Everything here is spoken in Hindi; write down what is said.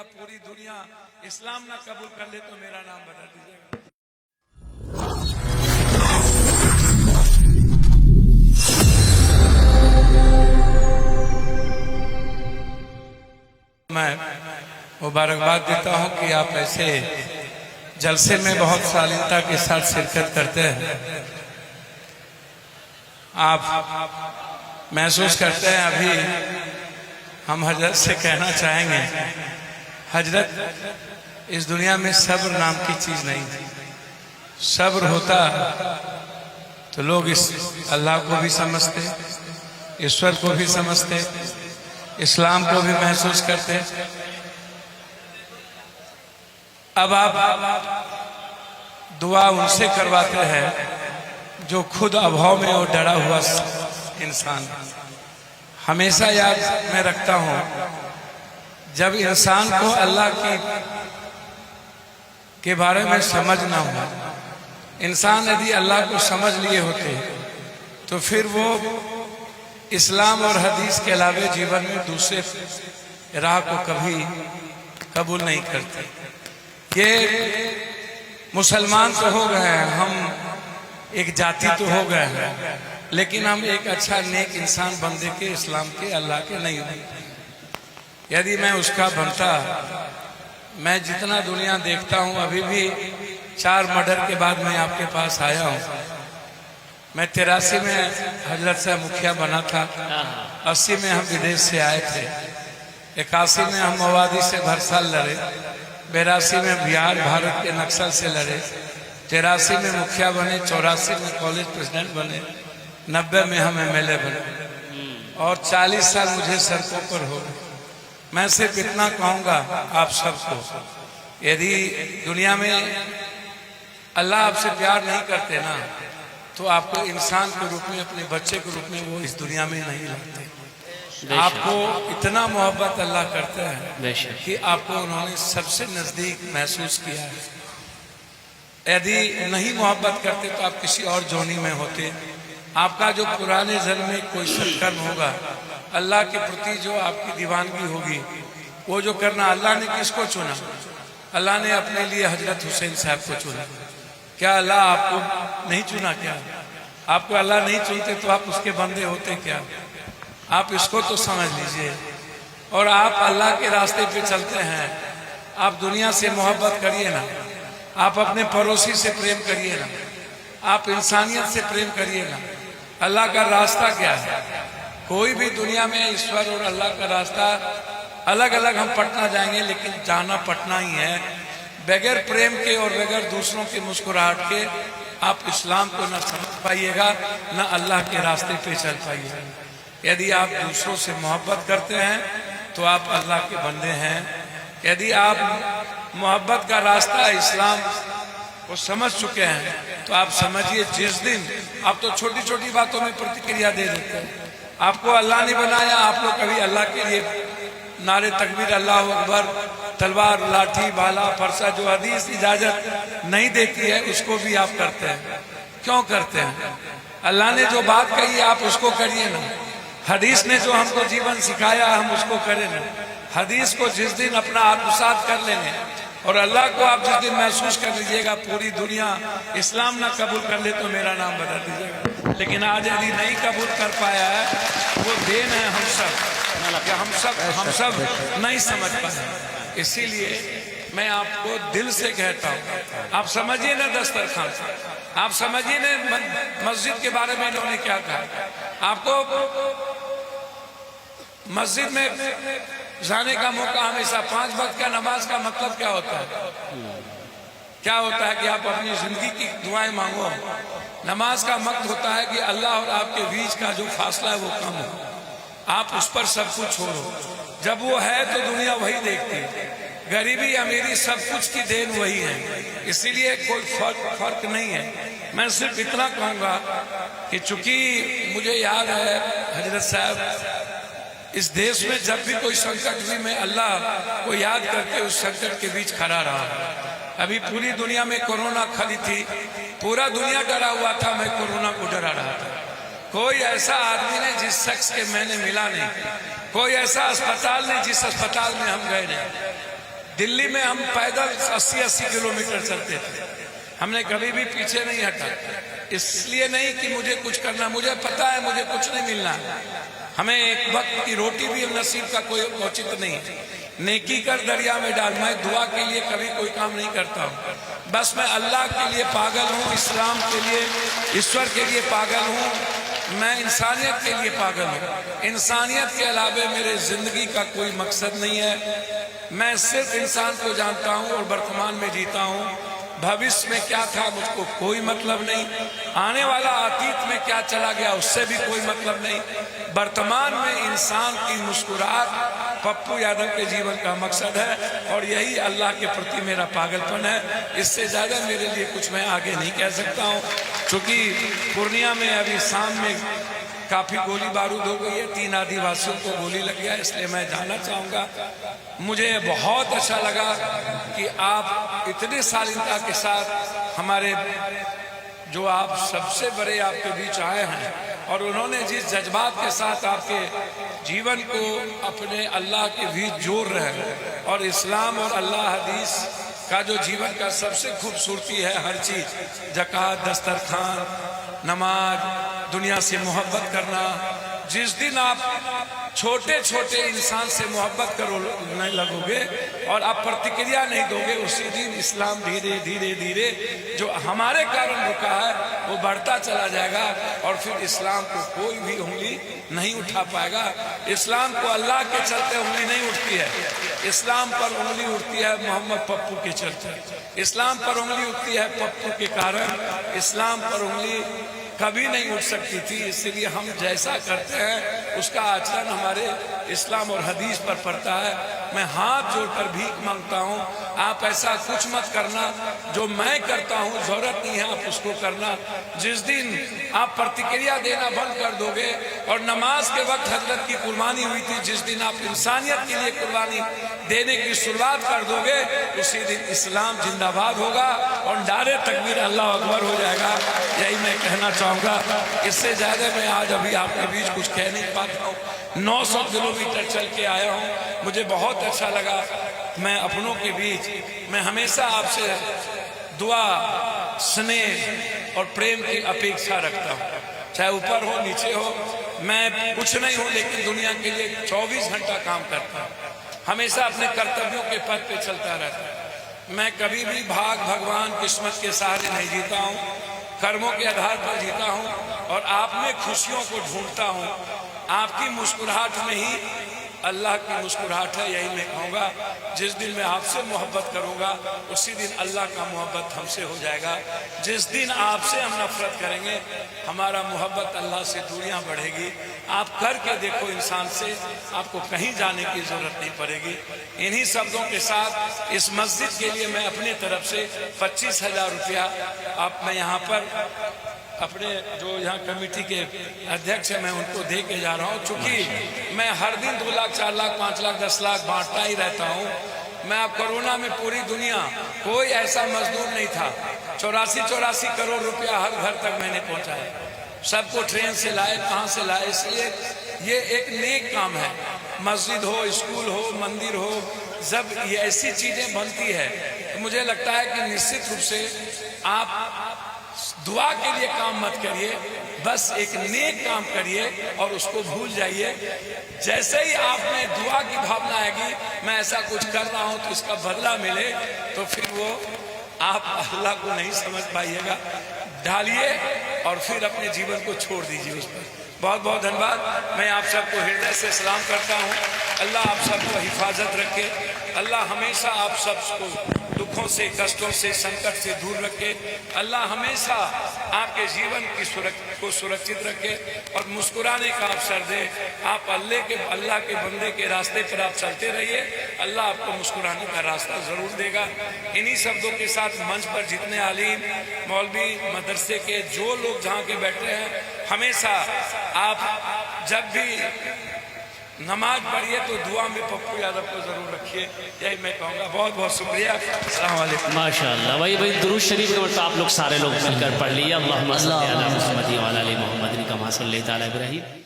पूरी दुनिया इस्लाम ना कबूल कर ले तो मेरा नाम बता दीजिएगा। मैं मुबारकबाद देता हूं कि आप ऐसे जलसे में बहुत शालीनता के साथ शिरकत करते हैं। आप महसूस करते हैं, अभी हम हजरत से कहना चाहेंगे, हजरत इस दुनिया में सब्र नाम की चीज नहीं थी। सब्र होता तो लोग इस अल्लाह को भी समझते, ईश्वर को भी समझते, इस्लाम को भी महसूस करते। अब आप दुआ उनसे करवाते हैं जो खुद अभाव में और डरा हुआ इंसान। हमेशा याद मैं रखता हूं, जब इंसान को अल्लाह के बारे में समझ ना हो, इंसान यदि अल्लाह को समझ लिए होते तो फिर वो इस्लाम और हदीस के अलावे जीवन में दूसरे राह को कभी कबूल नहीं करते। ये मुसलमान तो हो गए हैं, हम एक जाति तो हो गए हैं, लेकिन हम एक अच्छा नेक इंसान बंदे के, इस्लाम के, अल्लाह के नहीं बनते। यदि मैं उसका बनता, मैं जितना दुनिया देखता हूं, अभी भी 4 मर्डर के बाद मैं आपके पास आया हूं। मैं 83 में हजरत से मुखिया बना था, 80 में हम विदेश से आए थे, 81 में हम मवादी से भरसाल लड़े, 82 में बिहार भारत के नक्सल से लड़े, 83 में मुखिया बने, 84 में कॉलेज प्रेसिडेंट बने, 90 में हम MLA बने और 40 साल मुझे सड़कों पर हो गए। मैं सिर्फ इतना कहूंगा आप सबको, यदि दुनिया में अल्लाह आपसे प्यार नहीं करते ना, तो आपको इंसान के रूप में, अपने बच्चे के रूप में वो इस दुनिया में नहीं लाते। आपको इतना मोहब्बत अल्लाह करते हैं कि आपको उन्होंने सबसे नजदीक महसूस किया है। यदि नहीं मोहब्बत करते तो आप किसी और जोनी में होते। आपका जो पुराने जन्म में कोई सत्कर्म होगा, अल्लाह के प्रति जो आपकी दीवानगी होगी, वो जो करना, अल्लाह ने किसको चुना? अल्लाह ने अपने लिए हजरत हुसैन साहब को चुना। क्या अल्लाह आपको नहीं चुना? क्या आपको अल्लाह नहीं चुनते तो आप उसके बंदे होते क्या? आप इसको तो समझ लीजिए। और आप अल्लाह के रास्ते पे चलते हैं, आप दुनिया से मोहब्बत करिए ना, आप अपने पड़ोसी से प्रेम करिए ना, आप इंसानियत से प्रेम करिए ना। अल्लाह का रास्ता क्या है? कोई भी दुनिया में ईश्वर और अल्लाह का रास्ता अलग अलग हम पटना जाएंगे, लेकिन जाना पटना ही है। बगैर प्रेम के और बगैर दूसरों की मुस्कुराहट के आप इस्लाम को न समझ पाइएगा, न अल्लाह के रास्ते पे चल पाइएगा। यदि आप दूसरों से मोहब्बत करते हैं तो आप अल्लाह के बंदे हैं। यदि आप मोहब्बत का रास्ता इस्लाम को समझ चुके हैं तो आप समझिए, जिस दिन आप तो छोटी छोटी बातों में प्रतिक्रिया दे देते हैं। आपको अल्लाह ने बनाया, आप लोग कभी अल्लाह के लिए नारे तकबीर, अल्लाह अकबर, तलवार, लाठी, भाला, फरसा, जो हदीस इजाजत नहीं देती है उसको भी आप करते हैं। क्यों करते हैं? अल्लाह ने जो बात कही है आप उसको करिए ना। हदीस ने जो हमको जीवन सिखाया हम उसको करें ना। हदीस को जिस दिन अपना आत्मसात कर लेंगे और अल्लाह को आप जिस दिन महसूस कर लीजिएगा, पूरी दुनिया इस्लाम ना कबूल कर ले तो मेरा नाम बता दीजिएगा। लेकिन आज यदि नहीं कबूल कर पाया है, वो देन है हम सब, कि हम सब नहीं समझ पाए। इसीलिए मैं आपको दिल से कहता हूँ, आप समझिए ना दस्तरखान, आप समझिए ना मस्जिद के बारे में इन्होंने क्या कहा। आपको मस्जिद में जाने का मौका हमेशा, 5 वक्त का नमाज का मतलब क्या होता है? क्या होता है कि आप अपनी जिंदगी की दुआएं मांगो। नमाज का मकसद होता है कि अल्लाह और आपके बीच का जो फासला है वो कम हो, आप उस पर सब कुछ छोड़ो। जब वो है तो दुनिया वही देखती है, गरीबी अमीरी सब कुछ की देन वही है। इसीलिए कोई फर्क नहीं है। मैं सिर्फ इतना कहूंगा कि चूंकि मुझे याद है हजरत साहब इस देश में जब भी कोई संकट हुई, मैं अल्लाह को याद करके उस संकट के बीच खड़ा रहा। अभी पूरी दुनिया में कोरोना खड़ी थी, पूरा दुनिया डरा हुआ था, मैं कोरोना को डरा रहा था। कोई ऐसा आदमी नहीं जिस शख्स के मैंने मिला नहीं, कोई ऐसा अस्पताल नहीं जिस अस्पताल में हम गए नहीं। दिल्ली में हम पैदल 80-80 किलोमीटर चलते थे, हमने कभी भी पीछे नहीं हटा। इसलिए नहीं कि मुझे कुछ करना, मुझे पता है मुझे कुछ नहीं मिलना, हमें एक वक्त की रोटी भी नसीब का कोई औचित्य नहीं है। नेकी कर दरिया में डाल, मैं दुआ के लिए कभी कोई काम नहीं करता हूँ, बस मैं अल्लाह के लिए पागल हूँ, इस्लाम के लिए, ईश्वर के लिए पागल हूँ, मैं इंसानियत के लिए पागल हूँ। इंसानियत के अलावे मेरे जिंदगी का कोई मकसद नहीं है। मैं सिर्फ इंसान को जानता हूँ और वर्तमान में जीता हूँ। भविष्य में क्या था मुझको कोई मतलब नहीं, आने वाला अतीत में क्या चला गया उससे भी कोई मतलब नहीं। वर्तमान में इंसान की मुस्कुराहट पप्पू यादव के जीवन का मकसद है और यही अल्लाह के प्रति मेरा पागलपन है। इससे ज्यादा मेरे लिए कुछ मैं आगे नहीं कह सकता हूँ। चूंकि पूर्णिया में अभी शाम में काफी गोली बारूद हो गई है, 3 आदिवासियों को गोली लग गया, इसलिए मैं जानना चाहूंगा। मुझे बहुत अच्छा लगा कि आप इतने शालीनता के साथ हमारे जो आप सबसे बड़े आपके बीच आए हैं और उन्होंने जिस जज्बात के साथ आपके जीवन को अपने अल्लाह के बीच जोड़ रहे हैं और इस्लाम और अल्लाह हदीस का जो जीवन का सबसे खूबसूरती है, हर चीज, ज़कात, दस्तरखान, नमाज, दुनिया से मोहब्बत करना। जिस दिन आप छोटे छोटे इंसान से मोहब्बत करने लगोगे और आप प्रतिक्रिया नहीं दोगे, उसी दिन इस्लाम धीरे धीरे धीरे जो हमारे कारण रुका है वो बढ़ता चला जाएगा और फिर इस्लाम को कोई भी उंगली नहीं उठा पाएगा। इस्लाम को अल्लाह के चलते उंगली नहीं उठती है, इस्लाम पर उंगली उठती है मोहम्मद पप्पू के चलते। इस्लाम पर उंगली उठती है पप्पू के कारण, इस्लाम पर उंगली कभी नहीं उठ सकती थी। इसलिए हम जैसा करते हैं उसका आचरण हमारे इस्लाम और हदीस पर पड़ता है। मैं हाथ जोड़कर भीख मांगता हूँ, आप ऐसा कुछ मत करना जो मैं करता हूँ, जरूरत नहीं है आप उसको करना। जिस दिन आप प्रतिक्रिया देना बंद कर दोगे और नमाज के वक्त हजरत की कुर्बानी हुई थी, जिस दिन आप इंसानियत के लिए कुर्बानी देने की शुरुआत कर दोगे, उसी दिन इस्लाम जिंदाबाद होगा और नारे तकबीर अल्लाह अकबर हो जाएगा। यही मैं कहना चाहूँगा, इससे ज़्यादा मैं आज अभी आपके बीच कुछ कह नहीं पाता हूँ। 900 किलोमीटर चल के आया हूँ, मुझे बहुत अच्छा लगा। मैं अपनों के बीच, मैं हमेशा आपसे दुआ, स्नेह और प्रेम की अपेक्षा रखता हूँ, चाहे ऊपर हो नीचे हो। मैं कुछ नहीं हूँ लेकिन दुनिया के लिए 24 घंटा काम करता हूँ, हमेशा अपने कर्तव्यों के पथ पे चलता रहता हूँ। मैं कभी भी भाग, भगवान, किस्मत के सहारे नहीं जीता हूँ, कर्मों के आधार पर जीता हूँ और आप में खुशियों को ढूंढता हूँ। आपकी मुस्कुराहट में ही अल्लाह की मुस्कुराहट है, यही मैं कहूँगा। जिस दिन मैं आपसे मोहब्बत करूँगा उसी दिन अल्लाह का मोहब्बत हमसे हो जाएगा। जिस दिन आपसे हम नफरत करेंगे हमारा मोहब्बत अल्लाह से दूरियां बढ़ेगी। आप करके देखो, इंसान से आपको कहीं जाने की जरूरत नहीं पड़ेगी। इन्हीं शब्दों के साथ इस मस्जिद के लिए मैं अपनी तरफ से 25,000 रुपया आप मैं यहाँ पर अपने जो यहाँ कमेटी के अध्यक्ष हैं मैं उनको दे के जा रहा हूँ। चूंकि मैं हर दिन 2 लाख, 4 लाख, 5 लाख, 10 लाख बांटता ही रहता हूँ। मैं अब कोरोना में पूरी दुनिया, कोई ऐसा मजदूर नहीं था, 84 करोड़ रुपया हर घर तक मैंने पहुँचाया। सबको ट्रेन से लाए, कहाँ से लाए, इसलिए ये एक नेक काम है। मस्जिद हो, स्कूल हो, मंदिर हो, जब ये ऐसी चीजें बनती है तो मुझे लगता है कि निश्चित रूप से आप दुआ के लिए काम मत करिए, बस एक नेक काम करिए और उसको भूल जाइए। जैसे ही आप में दुआ की भावना आएगी, मैं ऐसा कुछ कर रहा हूं तो इसका बदला मिले, तो फिर वो आप अल्लाह को नहीं समझ पाइएगा। डालिए और फिर अपने जीवन को छोड़ दीजिए उस पर। बहुत बहुत धन्यवाद। मैं आप सबको हृदय से सलाम करता हूँ। अल्लाह आप सबको हिफाजत रखे, अल्लाह हमेशा आप सबको दुखों से, कष्टों से, संकट से दूर रखे। अल्लाह हमेशा आपके जीवन की को सुरक्षित रखे और मुस्कुराने का अवसर दे। आप अल्लाह के बंदे के रास्ते पर आप चलते रहिए, अल्लाह आपको मुस्कुराने का रास्ता जरूर देगा। इन्हीं शब्दों के साथ मंच पर जितने आलिम, मौलवी, मदरसे के जो लोग जहाँ के बैठे हैं, हमेशा आप जब भी नमाज पढ़िए तो दुआ में पप्पू यादव को जरूर रखिए, यही मैं कहूँगा। बहुत बहुत शुक्रिया। अस्सलाम वालेकुम। माशाअल्लाह भाई दुरूद शरीफ का मतलब आप लोग सारे लोग मिलकर पढ़ लिया। अल्लाहुम्मा सल्ली अला मुहम्मद व अला आलि मुहम्मद कमा सल्लैता अला इब्राहीम।